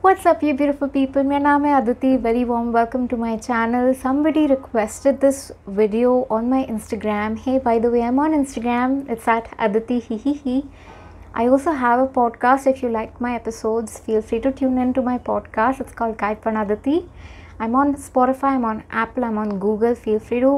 What's up, you beautiful people? मेरा नाम है Aditi. Very warm welcome to my channel. Somebody requested this video on my Instagram. Hey, by the way, I'm on Instagram. It's at Aditi Hihihi. I also have a podcast. If you like my episodes, feel free to tune in to my podcast. It's called Guide for Aditi. I'm on Spotify, I'm on Apple, I'm on Google. Feel free to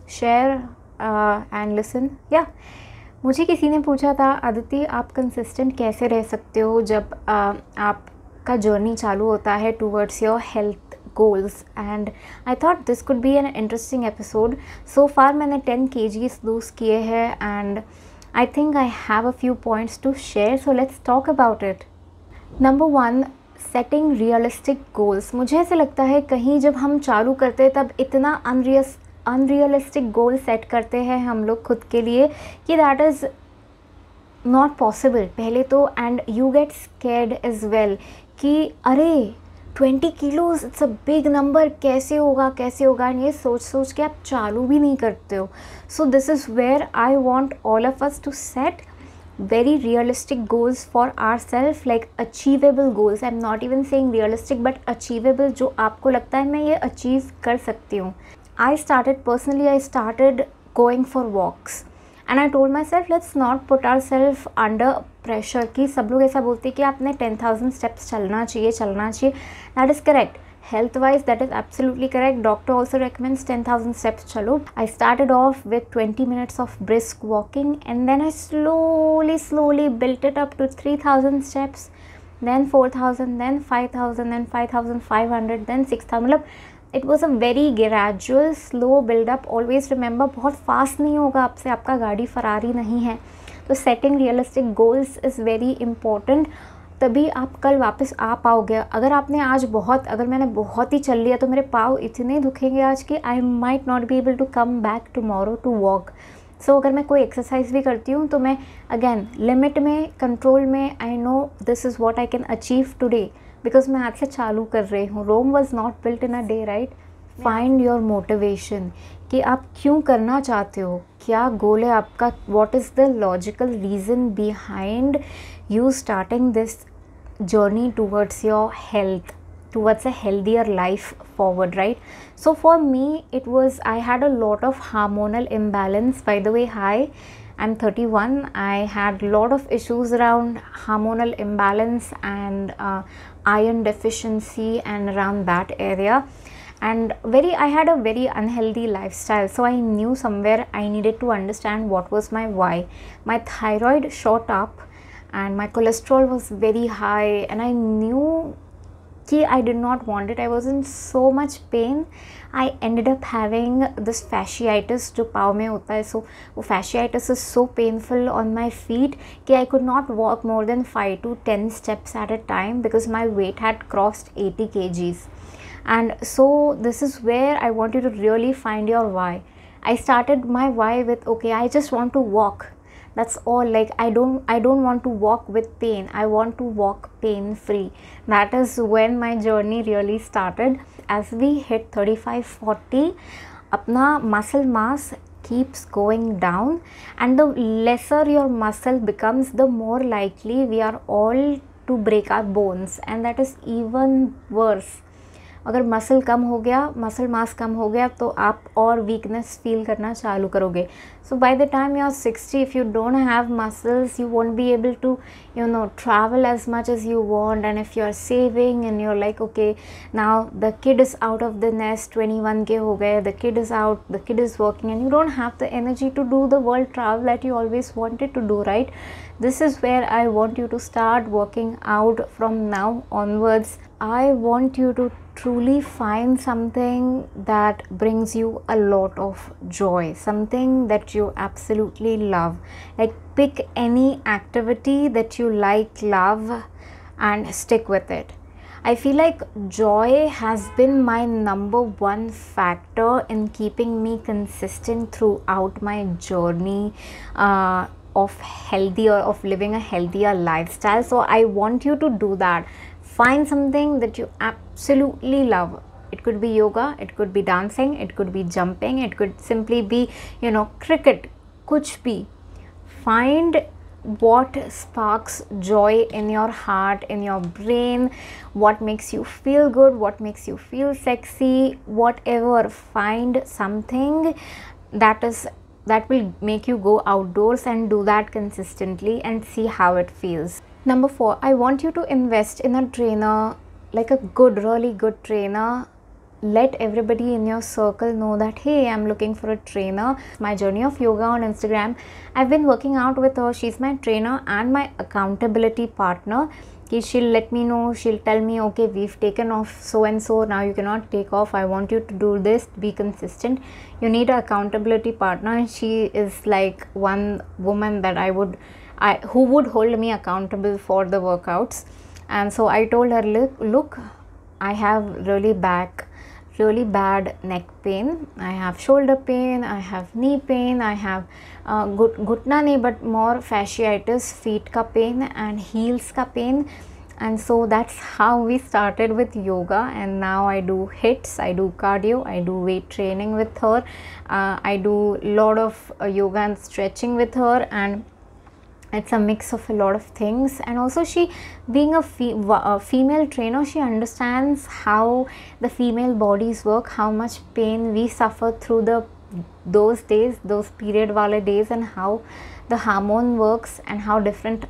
share and listen. Yeah. मुझे किसी ने पूछा था, अदिति आप consistent कैसे रह सकते हो जब आपका जर्नी चालू होता है towards your health goals. And I thought this could be an interesting episode. So far मैंने 10 kgs लूज़ किए हैं and I think I have a few points to share. So let's talk about it. Number 1, setting realistic goals. मुझे ऐसा लगता है कहीं जब हम चालू करते हैं तब इतना अनरियलिस्टिक गोल सेट करते हैं हम लोग खुद के लिए कि दैट इज़ नॉट पॉसिबल पहले तो. And you get scared as well कि अरे 20 kilos it's a big number, कैसे होगा. एंड ये सोच के आप चालू भी नहीं करते हो. So this is where I want all of us to set very realistic goals for ourselves, like achievable goals. I'm not even saying realistic but achievable, जो आपको लगता है मैं ये achieve कर सकती हूँ. I started going for walks and I told myself let's not put ourselves under pressure कि सब लोग ऐसा बोलते हैं कि आपने 10,000 steps चलना चाहिए. That is correct. Health wise, that is absolutely correct. Doctor also recommends 10,000 steps chalo. I started off with 20 minutes of brisk walking and then I slowly built it up to 3,000 steps, then 4,000, then 5,000, then 5,500, then 6,000. It was a very gradual slow build up. Always remember, बहुत fast नहीं होगा आपसे, आपका गाड़ी Ferrari नहीं है. तो setting realistic goals is very important. तभी आप कल वापस आ पाओगे. अगर मैंने बहुत ही चल लिया तो मेरे पाँव इतने दुखेंगे आज कि I might not be able to come back tomorrow to walk. So अगर मैं कोई एक्सरसाइज भी करती हूँ तो मैं अगेन लिमिट में, कंट्रोल में. I know this is what I can achieve today because मैं आज से चालू कर रही हूँ. Rome was not built in a day, right. Find your motivation कि आप क्यों करना चाहते हो, क्या गोल है आपका, what is the logical reason behind you starting this journey towards your health, towards a healthier life forward, right? So for me it was, I had a lot of hormonal imbalance. By the way, hi, I'm 31. I had a lot of issues around hormonal imbalance and iron deficiency and around that area, and I had a very unhealthy lifestyle. So I knew somewhere I needed to understand what was my why. My thyroid shot up and my cholesterol was very high and I knew कि I did not want it. I was in so much pain. I ended up having this fasciitis जो पाँव में होता है. So वो fasciitis is so painful on my feet कि I could not walk more than 5 to 10 steps at a time because my weight had crossed 80 kgs. And so this is where I want you to really find your why. I started my why with, okay, I just want to walk. That's all. Like I don't want to walk with pain. I want to walk pain free. That is when my journey really started. As we hit 35-40, अपना muscle mass keeps going down, and the lesser your muscle becomes, the more likely we are all to break our bones, and that is even worse. अगर muscle कम हो गया, muscle mass कम हो गया तो आप और weakness feel करना चालू करोगे. So by the time you are 60, if you don't have muscles you won't be able to travel as much as you want. And if you are saving and you are like okay now the kid is out of the nest, 21 के हो गए, the kid is out, the kid is working and you don't have the energy to do the world travel that you always wanted to do, right. This is where I want you to start working out from now onwards. I want you to truly find something that brings you a lot of joy, something that you absolutely love. Like pick any activity that you like, love, and stick with it. I feel like joy has been my number one factor in keeping me consistent throughout my journey of living a healthier lifestyle. So I want you to do that. Find something that you absolutely love. It could be yoga, it could be dancing, it could be jumping, it could simply be cricket, kuch bhi. Find what sparks joy in your heart, in your brain, what makes you feel good, what makes you feel sexy, whatever. Find something that will make you go outdoors and do that consistently and see how it feels. Number 4, I want you to invest in a trainer, like a good, really good trainer. Let everybody in your circle know that, hey, I'm looking for a trainer. My journey of yoga on Instagram, I've been working out with her. She's my trainer and my accountability partner. She'll let me know, she'll tell me, okay, we've taken off so and so, now you cannot take off, I want you to do this, be consistent. You need an accountability partner, and she is like one woman that who would hold me accountable for the workouts. And so I told her, look, I have really bad neck pain, I have shoulder pain, I have knee pain, I have घुटना नहीं but more fasciitis, feet का pain and heels का pain. And so that's how we started with yoga, and now I do hits, I do cardio, I do weight training with her, I do lot of yoga and stretching with her, and it's a mix of a lot of things. And also, she being a female trainer, she understands how the female bodies work, how much pain we suffer through those days, those period wale days, and how the hormone works and how different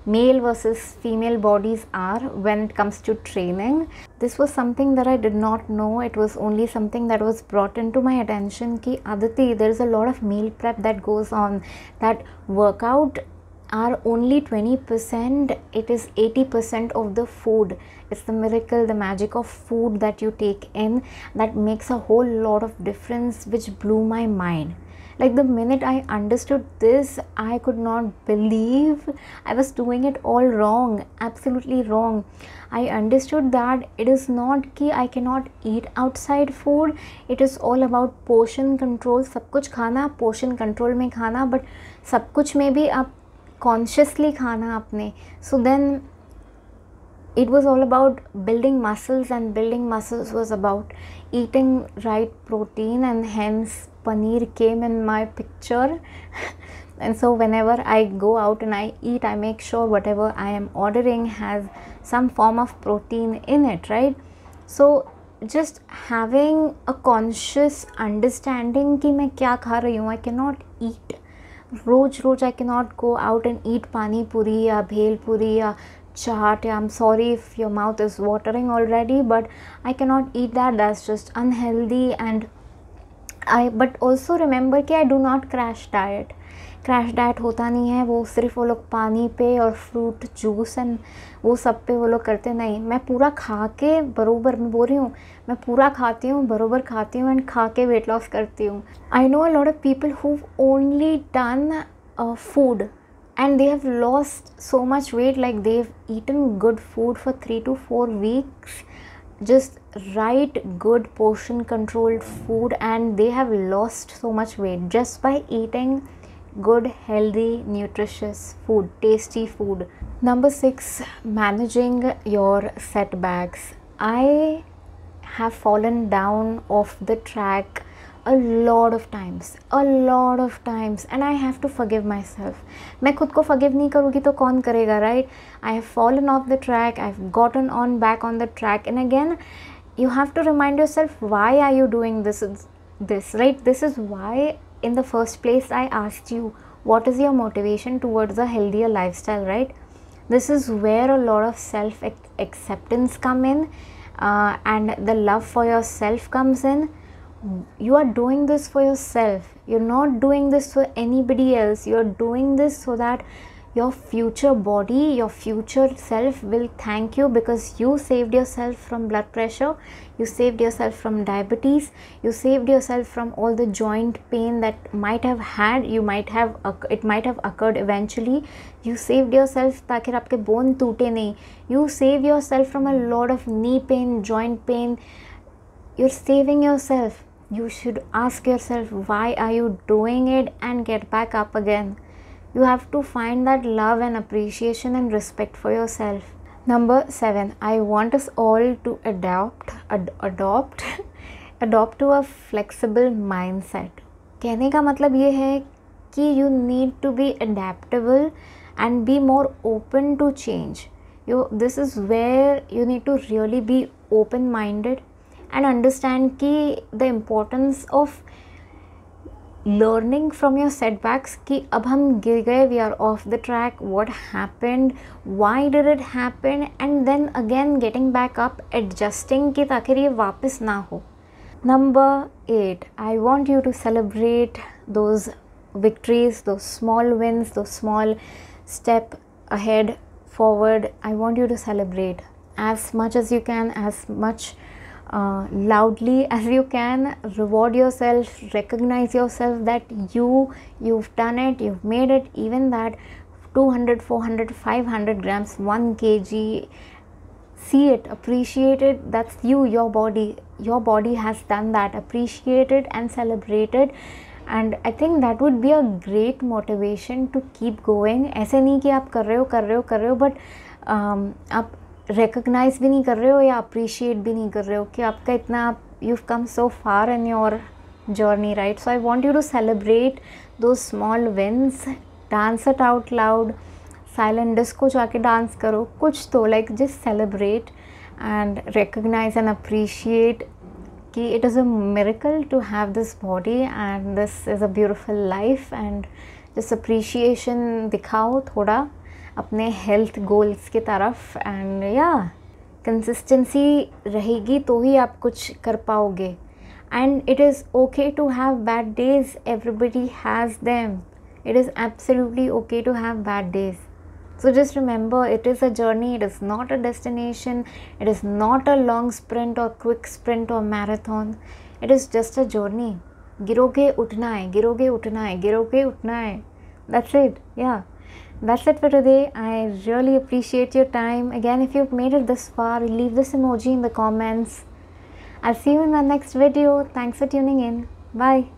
male versus female bodies are when it comes to training. This was something that I did not know. It was only something that was brought into my attention ki Aditi, there is a lot of meal prep that goes on, that workout are only 20%, it is 80% of the food. It's the miracle, the magic of food that you take in that makes a whole lot of difference, which blew my mind. Like the minute I understood this, I could not believe I was doing it all wrong, absolutely wrong. I understood that it is not कि I cannot eat outside food, it is all about portion control. सब कुछ खाना portion control में खाना, but सब कुछ में भी आप consciously खाना आपने. So then it was all about building muscles, and building muscles was about eating right protein, and hence paneer came in my picture. And so whenever I go out and I eat, I make sure whatever I am ordering has some form of protein in it, right? So just having a conscious understanding कि मैं क्या खा रही हूँ. I cannot eat रोज I cannot go out and eat pani puri या bhel puri या chaat. I'm sorry if your mouth is watering already, but I cannot eat that. That's just unhealthy. And but also remember कि I do not crash diet. Crash diet होता नहीं है, वो सिर्फ वो लोग पानी पे और फ्रूट जूस एंड वो सब पे वो लोग करते नहीं. मैं पूरा खा के बरोबर, मैं बोल रही हूँ, मैं पूरा खाती हूँ, बरोबर खाती हूँ एंड खा के वेट लॉस करती हूँ. I know a lot of people who only done food and they have lost so much weight, like they've eaten good food for 3 to 4 weeks, just right good portion controlled food, and they have lost so much weight just by eating good healthy nutritious food, tasty food. Number 6, managing your setbacks. I have fallen down off the track a lot of times, and I have to forgive myself. मैं खुद को forgive नहीं करूँगी तो कौन करेगा, right? I have fallen off the track, I've gotten on back on the track, and again you have to remind yourself, why are you doing this, right? This is why in the first place I asked you, what is your motivation towards a healthier lifestyle, right? This is where a lot of self acceptance come in, and the love for yourself comes in. You are doing this for yourself, you're not doing this for anybody else. You're doing this so that your future body, your future self will thank you, because you saved yourself from blood pressure, you saved yourself from diabetes, you saved yourself from all the joint pain that might have had, it might have occurred eventually. You saved yourself ताकि आपके bone टूटे नहीं. You save yourself from a lot of knee pain, joint pain. You're saving yourself. You should ask yourself, why are you doing it, and get back up again. You have to find that love and appreciation and respect for yourself. Number 7, I want us all to adopt to a flexible mindset. कहने का मतलब ये है कि you need to be adaptable and be more open to change. This is where you need to really be open minded and understand the importance of learning from your setbacks कि अब हम गिर गए, we are off the track, what happened, why did it happen, and then again getting back up, adjusting कि ताकि ये वापस ना हो. Number 8, I want you to celebrate those victories, those small wins, those small step ahead forward. I want you to celebrate as much as you can, as much loudly as you can. Reward yourself, recognize yourself that you've done it, you've made it. Even that 200, 400, 500 grams, 1 kg, see it, appreciate it. That's you, your body has done that. Appreciate it and celebrate it. And I think that would be a great motivation to keep going. ऐसे नहीं कि आप कर रहे हो but आप recognize भी नहीं कर रहे हो या appreciate भी नहीं कर रहे हो कि आपका इतना, you've come so far in your journey, right? So I want you to celebrate those small wins, dance it out loud, silent disco जाके dance करो, कुछ तो, like just celebrate and recognize and appreciate कि it is a miracle to have this body and this is a beautiful life, and just appreciation दिखाओ थोड़ा अपने health goals की तरफ. एंड या कंसिस्टेंसी रहेगी तो ही आप कुछ कर पाओगे. And it is okay to have bad days, everybody has them. It is absolutely okay to have bad days. So just remember, it is a journey, it is not a destination, it is not a long sprint or quick sprint or marathon. It is just a journey. गिरोगे उठना है, गिरोगे उठना है, गिरोगे उठना है. That's it. Yeah. That's it for today. I really appreciate your time. Again, if you've made it this far, leave this emoji in the comments. I'll see you in the next video. Thanks for tuning in. Bye.